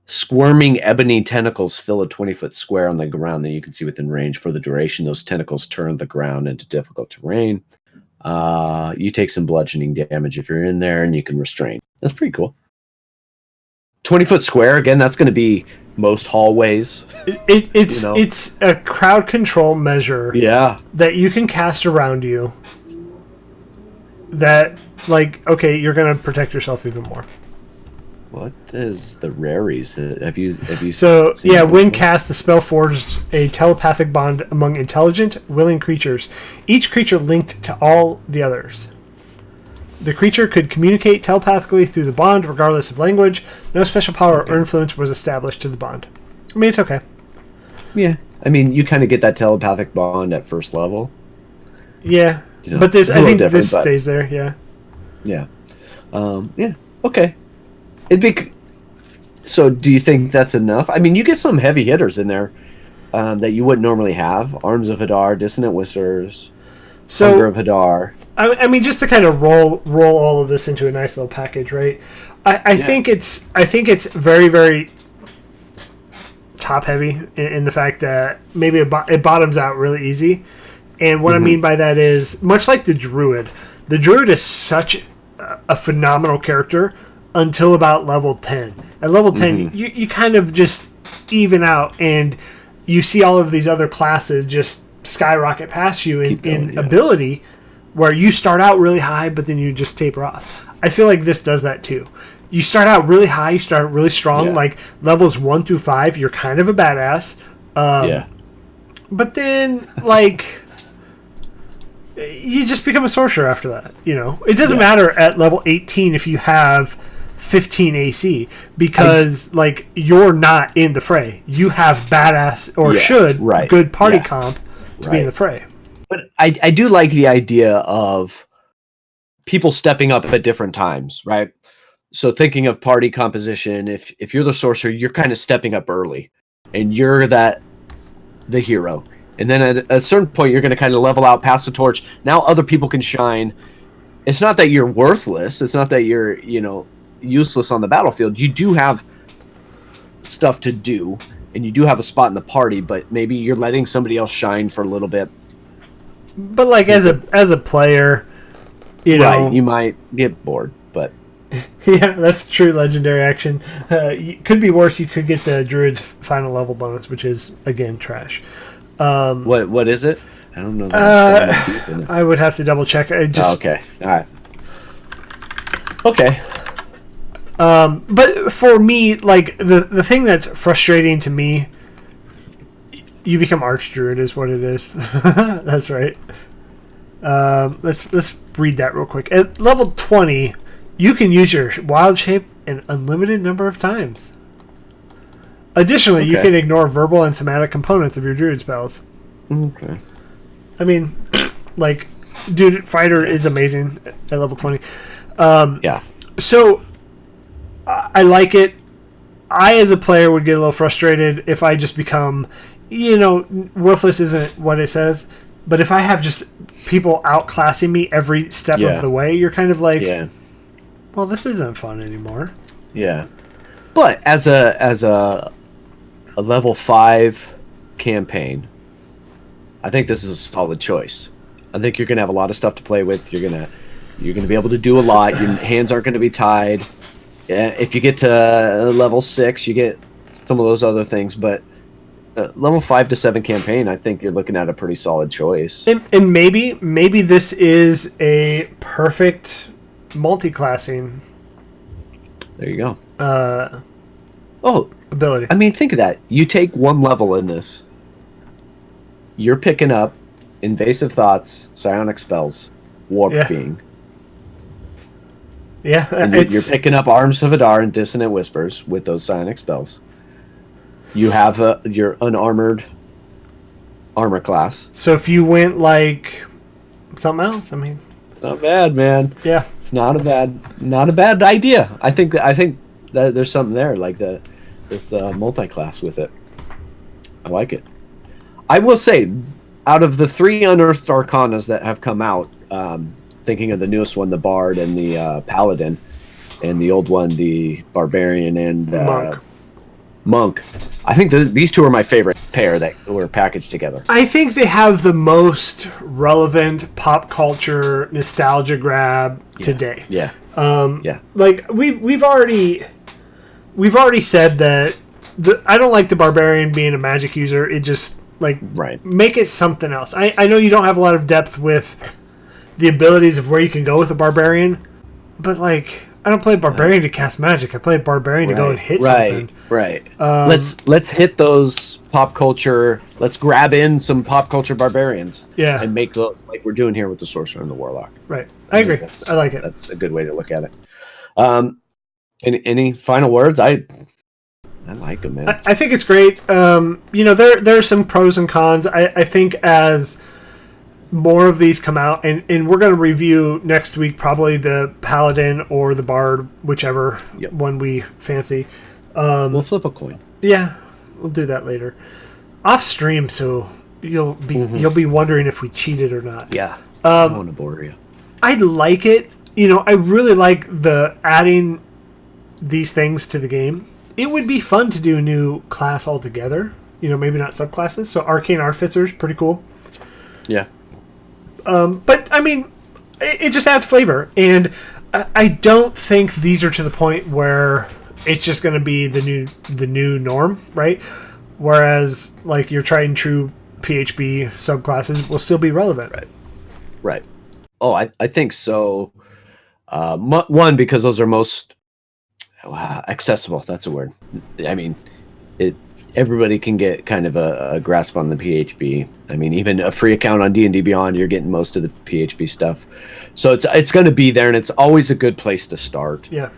Squirming ebony tentacles fill a 20-foot square on the ground that you can see within range. For the duration, those tentacles turn the ground into difficult terrain. You take some bludgeoning damage if you're in there, and you can restrain. That's pretty cool. 20-foot square, again, that's going to be most hallways.
It's a crowd control measure that you can cast around you that, you're going to protect yourself even more.
What is the raries? Have you?
So when cast, the spell forged a telepathic bond among intelligent, willing creatures. Each creature linked to all the others. The creature could communicate telepathically through the bond, regardless of language. No special power or influence was established to the bond. I mean, it's okay.
Yeah, I mean, you kind of get that telepathic bond at first level.
Yeah, but I think this stays there. Yeah.
Yeah. Yeah. Okay. So do you think that's enough? I mean, you get some heavy hitters in there that you wouldn't normally have. Arms of Hadar, Dissonant Whispers, Hunger of Hadar.
I mean, just to kind of roll all of this into a nice little package, right? I think it's very, very top heavy in the fact that maybe it bottoms out really easy. And what I mean by that is, much like the Druid is such a phenomenal character until about level 10. At level 10, you kind of just even out, and you see all of these other classes just skyrocket past you in ability, where you start out really high, but then you just taper off. I feel like this does that too. you start out really high, you start really strong, like levels 1 through 5, you're kind of a badass. But then, like, you just become a sorcerer after that. It doesn't matter at level 18 if you have 15 AC, because like you're not in the fray. You have badass or good party comp to be in the fray.
But I do like the idea of people stepping up at different times, right? So thinking of party composition, if you're the sorcerer, you're kind of stepping up early, and you're the hero. And then at a certain point, you're going to kind of level out, pass the torch. Now other people can shine. It's not that you're worthless. It's not that you're, useless on the battlefield. You do have stuff to do, and you do have a spot in the party, but maybe you're letting somebody else shine for a little bit.
But like as a player,
you might get bored, but
yeah, that's true. Legendary action could be worse. You could get the druid's final level bonus, which is again trash.
What is it? I don't know. That
I would have to double check.
Okay. All right. Okay.
But for me, like the thing that's frustrating to me, you become Archdruid is what it is. That's right. Let's read that real quick. At level 20, you can use your wild shape an unlimited number of times. Additionally, you can ignore verbal and somatic components of your druid spells.
Okay.
I mean, like, dude, fighter is amazing at level 20. So I like it. I, as a player, would get a little frustrated if I just become, worthless isn't what it says. But if I have just people outclassing me every step of the way, you're kind of like, well, this isn't fun anymore.
Yeah. But as a level 5 campaign, I think this is a solid choice. I think you're going to have a lot of stuff to play with. You're going to be able to do a lot. Your hands aren't going to be tied. If you get to level 6, you get some of those other things, but level 5 to 7 campaign, I think you're looking at a pretty solid choice.
And maybe this is a perfect multi-classing.
There you go.
Ability.
I mean, think of that. You take one level in this. You're picking up invasive thoughts, psionic spells, warp being.
Yeah,
and you're picking up Arms of Adar and Dissonant Whispers with those psionic spells. You have your unarmored armor class.
So if you went like something else, I mean,
it's not bad, man.
Yeah,
it's not a bad idea. I think that there's something there, like this multi-class with it. I like it. I will say, out of the 3 unearthed arcanas that have come out, thinking of the newest one, the Bard and the Paladin, and the old one, the Barbarian and Monk. I think these 2 are my favorite pair that were packaged together.
I think they have the most relevant pop culture nostalgia grab today.
Yeah.
Like we've already said that I don't like the Barbarian being a magic user. It just make it something else. I know you don't have a lot of depth with the abilities of where you can go with a Barbarian, but like I don't play Barbarian to cast magic. I play Barbarian to go and hit something.
Right. Let's hit those pop culture. Let's grab in some pop culture Barbarians.
Yeah.
And make like we're doing here with the Sorcerer and the Warlock.
Right. I agree. I like it.
That's a good way to look at it. Any final words? I like them, man.
I think it's great. There are some pros and cons. I think as more of these come out, and we're going to review next week probably the Paladin or the Bard, whichever one we fancy.
We'll flip a coin.
Yeah, we'll do that later off stream, so you'll be wondering if we cheated or not.
Yeah, I want to bore you.
I like it. I really like the adding these things to the game. It would be fun to do a new class altogether. Maybe not subclasses. So Arcane Artificer is pretty cool.
Yeah.
But I mean, it just adds flavor, and I don't think these are to the point where it's just going to be the new norm, right? Whereas like your tried and true PHB subclasses will still be relevant,
right? Oh, I think so. One, because those are most accessible. That's a word. I mean, everybody can get kind of a grasp on the PHP. I mean, even a free account on D&D Beyond, you're getting most of the PHP stuff. So it's going to be there, and it's always a good place to start.
Yeah.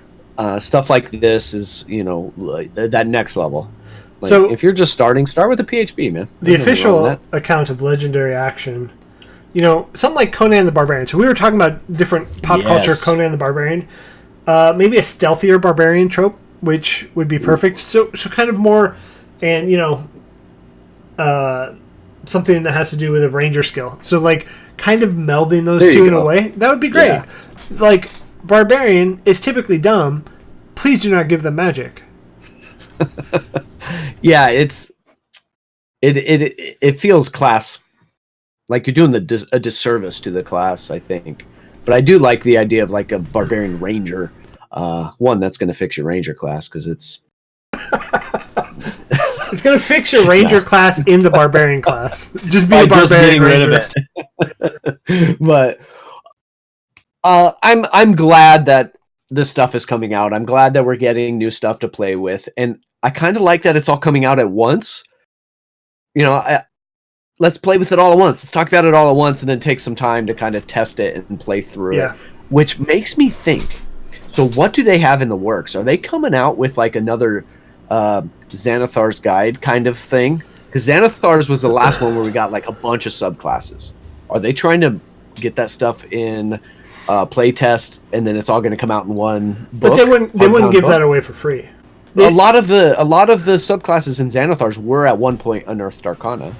Stuff like this is, that next level. Like,
so
if you're just starting, start with the PHP, man.
The official account of Legendary Action, something like Conan the Barbarian. So we were talking about different pop culture Conan the Barbarian. Maybe a stealthier barbarian trope, which would be perfect. So kind of more, and something that has to do with a ranger skill. So like kind of melding those two in a way. That would be great. Yeah. Like barbarian is typically dumb. Please do not give them magic.
Yeah, it feels class, like you're doing a disservice to the class, I think. But I do like the idea of like a barbarian ranger, one that's going to fix your ranger class, because it's
it's going to fix your ranger class in the barbarian class. Just be a barbarian ranger.
Rid of it. But I'm glad that this stuff is coming out. I'm glad that we're getting new stuff to play with, and I kind of like that it's all coming out at once. Let's play with it all at once. Let's talk about it all at once, and then take some time to kind of test it and play through it. Which makes me think, so what do they have in the works? Are they coming out with like another Xanathar's Guide kind of thing? Because Xanathar's was the last one where we got like a bunch of subclasses. Are they trying to get that stuff in play test, and then it's all going to come out in one book?
But they wouldn't give that away for free.
A lot of the subclasses in Xanathar's were at one point Unearthed Arcana.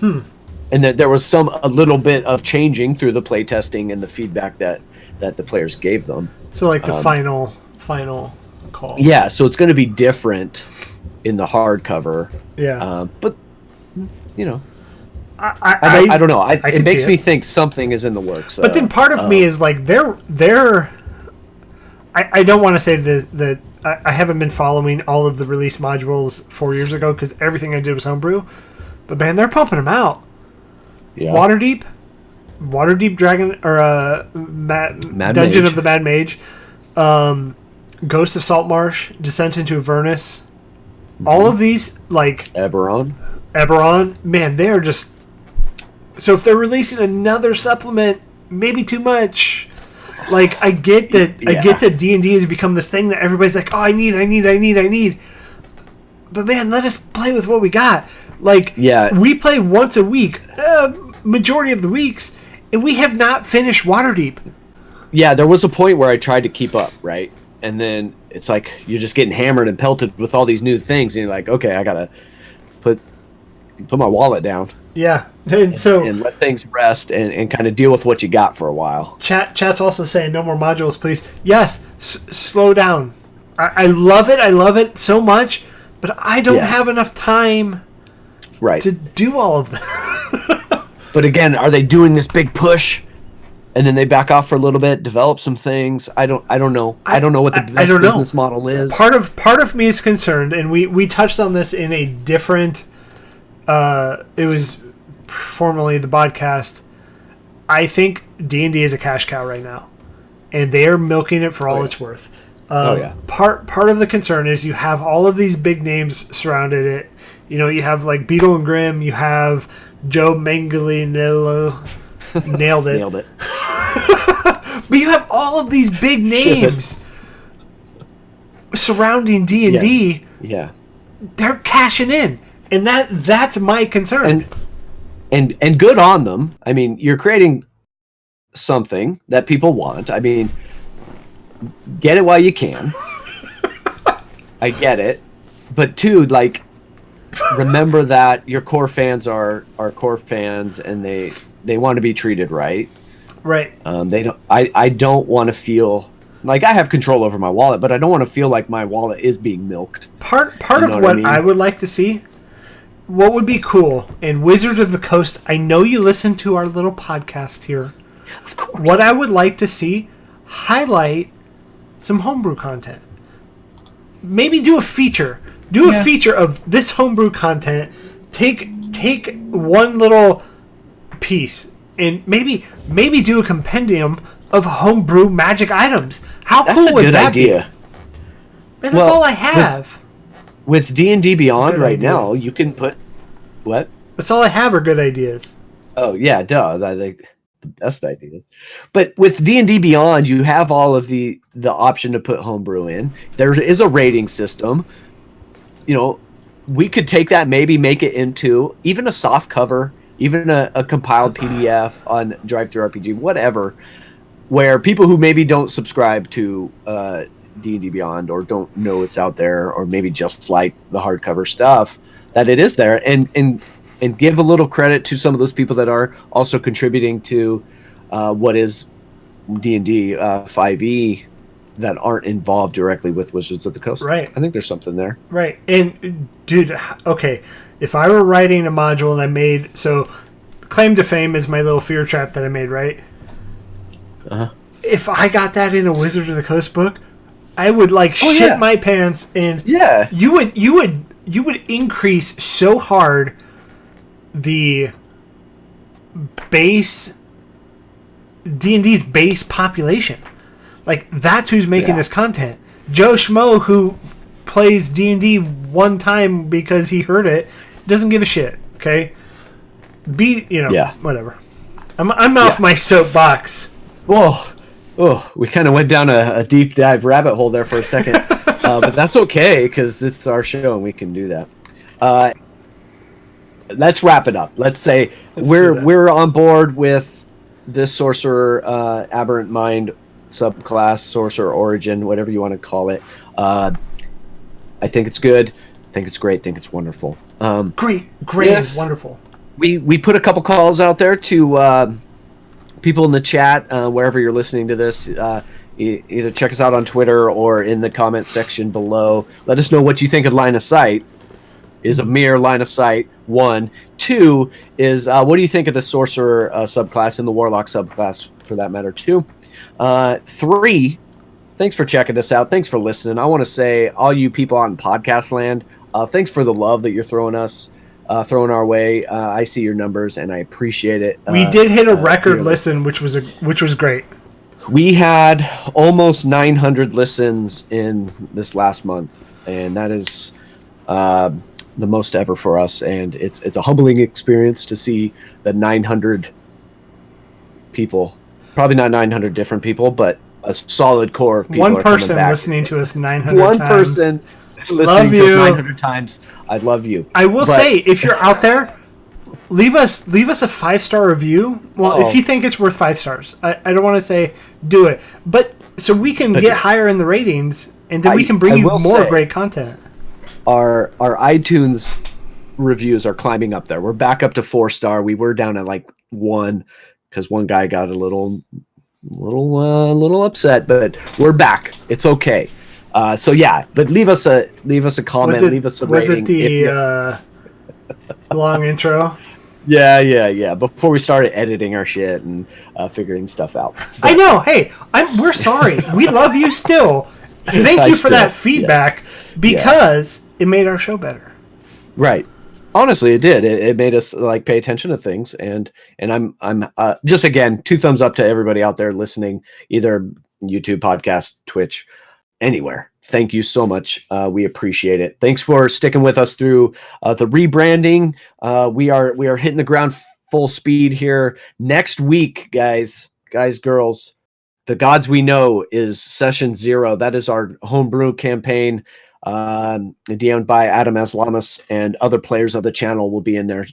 And that there was a little bit of changing through the play testing and the feedback that the players gave them. So like the
final call.
Yeah, so it's going to be different in the hardcover.
Yeah.
But I don't know. It makes me think something is in the works.
But then part of me is like they're. I don't want to say that I haven't been following all of the release modules 4 years ago, because everything I did was homebrew. But man, they're pumping them out. Yeah. Waterdeep Dragon, or Dungeon Mage. Of the Mad Mage, Ghost of Saltmarsh, Descent into Avernus. Mm-hmm. All of these, like Eberron, man, they're just. So if they're releasing another supplement, maybe too much. Like I get that D&D has become this thing that everybody's like, oh, I need. But man, let us play with what we got. Like, we play once a week, majority of the weeks, and we have not finished Waterdeep.
Yeah, there was a point where I tried to keep up, right? And then it's like you're just getting hammered and pelted with all these new things, and you're like, okay, I gotta put my wallet down.
Yeah, and
let things rest and kind of deal with what you got for a while.
Chat's also saying no more modules, please. Yes, slow down. I love it so much, but I don't have enough time.
Right.
To do all of that.
But again, are they doing this big push and then they back off for a little bit, develop some things? I don't know. I don't know what the best business model is.
Part of me is concerned, and we touched on this in a different it was formerly the podcast. I think D&D is a cash cow right now, and they are milking it for all it's worth. Part of the concern is you have all of these big names surrounded it. You have like Beetle and Grimm. You have Joe Manganiello. Nailed it.
Nailed it.
But you have all of these big names surrounding D&D.
Yeah.
They're cashing in, and that's my concern.
And good on them. I mean, you're creating something that people want. I mean, get it while you can. I get it. But two, like, remember that your core fans are core fans, and they want to be treated right.
Right.
They don't. I don't want to feel like I have control over my wallet, but I don't want to feel like my wallet is being milked.
Part of what I would like to see, what would be cool, and Wizards of the Coast, I know you listen to our little podcast here.
Of course.
What I would like to see, highlight some homebrew content. Maybe do a feature. Do a feature of this homebrew content. Take one little piece and maybe do a compendium of homebrew magic items. How cool would that be? That's a good idea. Man, that's all I have.
With D&D Beyond right now, you can put... What?
That's all I have are good ideas.
Oh, yeah, duh. The best ideas. But with D&D Beyond, you have all of the option to put homebrew in. There is a rating system. You know, we could take that, maybe make it into even a soft cover, even a compiled PDF on DriveThruRPG, whatever, where people who maybe don't subscribe to D&D Beyond or don't know it's out there, or maybe just like the hardcover stuff, that it is there, and give a little credit to some of those people that are also contributing to what is D&D 5e that aren't involved directly with Wizards of the Coast.
Right.
I think there's something there.
Right. And, dude, okay, if I were writing a module and I made... So, Claim to Fame is my little fear trap that I made, right?
Uh-huh.
If I got that in a Wizards of the Coast book, I would, shit my pants, and you would increase so hard the base... D&D's base population. Like, that's who's making this content. Joe Schmo, who plays D&D one time because he heard it, doesn't give a shit, okay? Whatever. I'm off my soapbox.
Oh, we kind of went down a deep dive rabbit hole there for a second. But that's okay, because it's our show and we can do that. Let's wrap it up. Let's say we're on board with this Sorcerer Aberrant Mind subclass, Sorcerer Origin, whatever you want to call it. I think it's good. I think it's great. I think it's wonderful.
Great, wonderful.
We put a couple calls out there to people in the chat, wherever you're listening to this. Either check us out on Twitter or in the comment section below. Let us know what you think of Line of Sight. Is a mere line of sight. 1. 2 is what do you think of the Sorcerer subclass and the Warlock subclass, for that matter, 2. 3, thanks for checking us out. Thanks for listening. I want to say, all you people out in podcast land, thanks for the love that you're throwing our way. I see your numbers and I appreciate it.
We did hit a record listen, which was great.
We had almost 900 listens in this last month, and that is the most ever for us, and it's a humbling experience to see the 900 people, probably not 900 different people, but a solid core of people.
One person listening to us 900
times.
One
person listening to us 900 times. I love you.
I will say, if you're out there, leave us a 5-star review. Well, if you think it's worth 5 stars. I don't want to say do it, but so we can get higher in the ratings, and then we can bring you more great content.
Our iTunes reviews are climbing up there. We're back up to 4-star. We were down at 1 because one guy got a little upset, but we're back. It's okay. But leave us a comment. Leave us a rating.
Was it the long intro?
Yeah. Before we started editing our shit and figuring stuff out.
I know. Hey, we're sorry. We love you still. Thank you for that feedback, because it made our show better. Right.
Honestly, it did. It made us pay attention to things, and I'm just, again, 2 thumbs up to everybody out there listening, either YouTube, podcast, Twitch, anywhere. Thank you so much. We appreciate it. Thanks for sticking with us through the rebranding. We are hitting the ground full speed here. Next week, guys, girls, The Gods We Know is session 0. That is our homebrew campaign. DM'd by Adam Aslamis, and other players of the channel will be in there.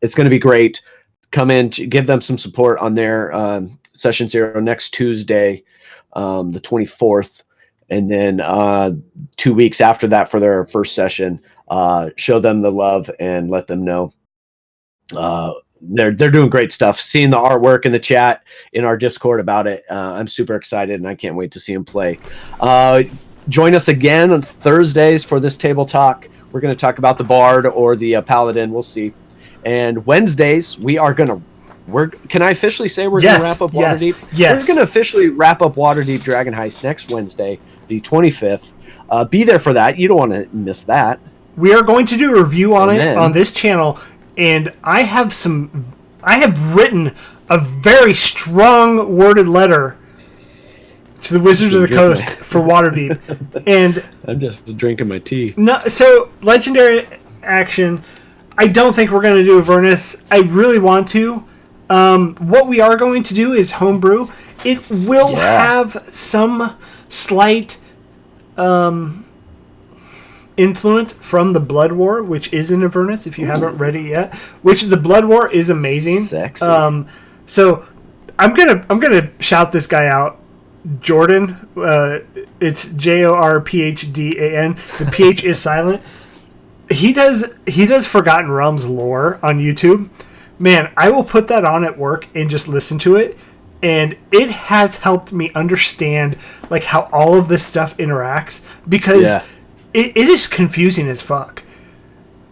It's going to be great. Come in, give them some support on their session 0 next Tuesday, the 24th, and then 2 weeks after that for their first session. Show them the love and let them know they're doing great stuff. Seeing the artwork in the chat in our Discord about it, I'm super excited, and I can't wait to see them play. Join us again on Thursdays for this table talk. We're going to talk about the Bard or the Paladin. We'll see. And Wednesdays, can I officially say we're going to wrap up Waterdeep?
Yes.
We're going to officially wrap up Waterdeep Dragon Heist next Wednesday, the 25th. Be there for that. You don't want to miss that.
We are going to do a review on it on this channel, and I have written a very strong worded letter to the Wizards of the Coast for Waterdeep. And
I'm just drinking my tea.
No, so Legendary action, I don't think we're going to do Avernus. I really want to. What we are going to do is homebrew. It will have some slight influence from the Blood War, which is in Avernus, if you haven't read it yet. Which the Blood War is amazing.
Sexy.
So I'm gonna shout this guy out, Jordan. It's JORPHDAN. The PH is silent. He does Forgotten Realms lore on YouTube. Man, I will put that on at work and just listen to it, and it has helped me understand like how all of this stuff interacts, because it is confusing as fuck.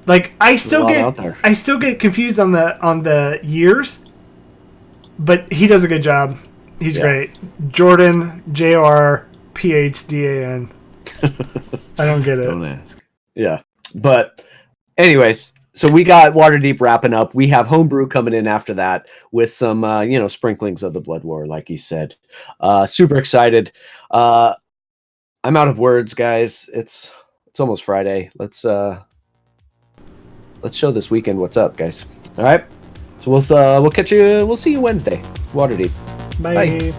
Like I still get confused on the years, but he does a good job. He's great. Jordan, JORPHDAN. I don't get it.
Don't ask. Yeah. But anyways, so we got Waterdeep wrapping up. We have Homebrew coming in after that with some, sprinklings of the Blood War, like you said. Super excited. I'm out of words, guys. It's almost Friday. Let's show this weekend what's up, guys. All right. So we'll catch you. We'll see you Wednesday. Waterdeep.
Bye.